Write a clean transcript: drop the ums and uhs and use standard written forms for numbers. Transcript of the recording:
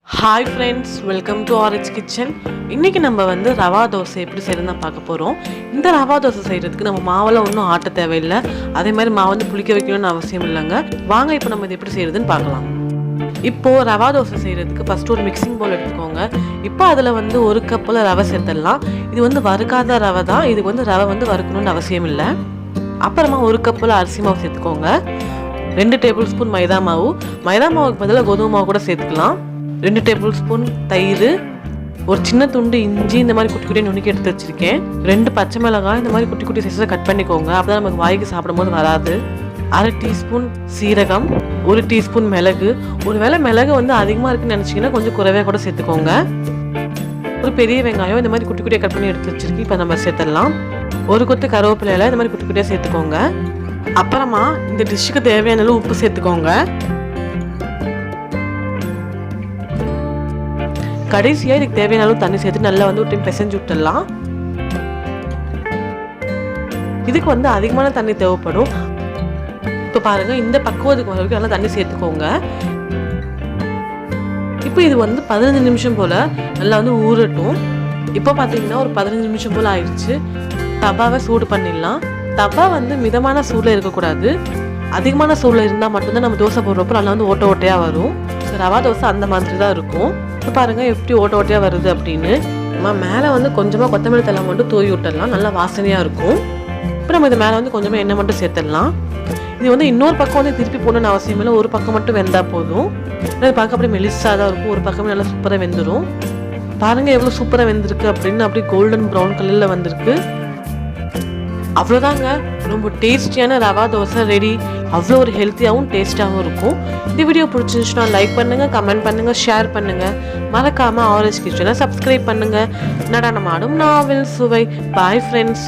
Hi friends, welcome to Orange Kitchen. இன்னைக்கு நம்ம வந்து ரவா தோசை எப்படி செய்யறதுன்னு பார்க்க போறோம். இந்த ரவா தோசை செய்யறதுக்கு நம்ம மாவுல ஒன்றும் ஆட்ட தேவையில்லை. அதே மாதிரி மாவு வந்து புளிக்க வைக்கணும்னு அவசியம் இல்லைங்க. வாங்க இப்போ நம்ம இது எப்படி செய்யறதுன்னு பார்க்கலாம். இப்போ ரவா தோசை செய்யறதுக்கு ஃபர்ஸ்ட் ஒரு மிக்சிங் பவுல் எடுத்துக்கோங்க. இப்போ அதுல வந்து ஒரு கப்ல ரவை சேர்த்துடலாம். இது வந்து வறுக்காத ரவை தான். இதுக்கு வந்து ரவை வந்து வறுக்கணும்னு அவசியம் இல்லை. அப்புறமா ஒரு கப்ல அரிசி மாவு சேர்த்துக்கோங்க. 2 டேபிள் ஸ்பூன் மைதா மாவுக்கு பதிலாக கோதுமை மாவு கூட சேர்த்துக்கலாம். 2 டேபிள் ஸ்பூன் தயிர், ஒரு சின்ன துண்டு இஞ்சி இந்த மாதிரி குட்டி குட்டியாக நுணுக்கி எடுத்து வச்சிருக்கேன். 2 பச்சை மிளகாய் இந்த மாதிரி குட்டி குட்டி சைஸாக கட் பண்ணிக்கோங்க. அப்பதான் நமக்கு வாய்க்கு சாப்பிடும்போது வராது. 1/2 டீஸ்பூன் சீரகம், 1 டீஸ்பூன் மிளகு. ஒருவேளை மிளகு வந்து அதிகமாக இருக்குன்னு நினச்சிங்கன்னா கொஞ்சம் குறைவே கூட சேர்த்துக்கோங்க. ஒரு பெரிய வெங்காயம் இந்த மாதிரி குட்டி குட்டியாக கட் பண்ணி எடுத்து வச்சிருக்கேன். இப்போ நம்ம சேர்த்துடலாம். ஒரு கொத்து கருவேப்பிலை இந்த மாதிரி குட்டி குட்டியாக சேர்த்துக்கோங்க. அப்புறமா இந்த டிஷ்ஷுக்கு தேவையான அளவு உப்பு சேர்த்துக்கோங்க. கடைசியாக இதுக்கு தேவையான அளவு தண்ணி சேர்த்து நல்லா வந்து ஒரு டைம் பிசைஞ்சு விட்டுடலாம். இதுக்கு வந்து அதிகமான தண்ணி தேவைப்படும். இப்போ பாருங்க, இந்த பக்குவத்துக்கு வரைக்கும் நல்லா தண்ணி சேர்த்துக்கோங்க. இப்போ இது வந்து 15 நிமிஷம் போல நல்லா வந்து ஊறட்டும். இப்போ பார்த்தீங்கன்னா ஒரு 15 நிமிஷம் போல ஆயிடுச்சு. தவாவை சூடு பண்ணிடலாம். தவா வந்து மிதமான சூடில் இருக்கக்கூடாது. அதிகமான சூடில் இருந்தால் மட்டும்தான் நம்ம தோசை போடுறப்போ நல்லா வந்து ஓட்ட ஓட்டையாக வரும். ரவா தோசை அந்த மாதிரி தான் இருக்கும். இப்போ பாருங்க எப்படி ஓட்ட ஓட்டையாக வருது அப்படின்னு. நம்ம மேலே வந்து கொஞ்சமாக கொத்தமல்லி தழை மட்டும் தூவி விட்டுடலாம். நல்லா வாசனையாக இருக்கும். இப்போ நம்ம இது மேலே வந்து கொஞ்சமாக எண்ணெய் மட்டும் சேர்த்துடலாம். இது வந்து இன்னொரு பக்கம் வந்து திருப்பி போடணும்னு அவசியம் இல்லை. ஒரு பக்கம் மட்டும் வெந்தால் போதும். அது பார்க்க அப்படியே மெலிசாக தான் இருக்கும். ஒரு பக்கமே நல்லா சூப்பராக வெந்துடும். பாருங்க எவ்வளோ சூப்பராக வெந்திருக்கு அப்படின்னு. அப்படியே கோல்டன் ப்ரௌன் கலரில் வந்திருக்கு. அவ்வளோதாங்க, ரொம்ப டேஸ்டியான ரவா தோசை ரெடி. அவ்வளோ ஒரு ஹெல்த்தியாகவும் டேஸ்ட்டாகவும் இருக்கும். இந்த வீடியோ பிடிச்சிருந்துச்சுன்னா லைக் பண்ணுங்கள், கமெண்ட் பண்ணுங்கள், ஷேர் பண்ணுங்கள். மறக்காமல் ஆரஞ்ச் கிச்சனை சப்ஸ்கிரைப் பண்ணுங்கள். நடனமாடும் நாவல் சுவை. Bye friends.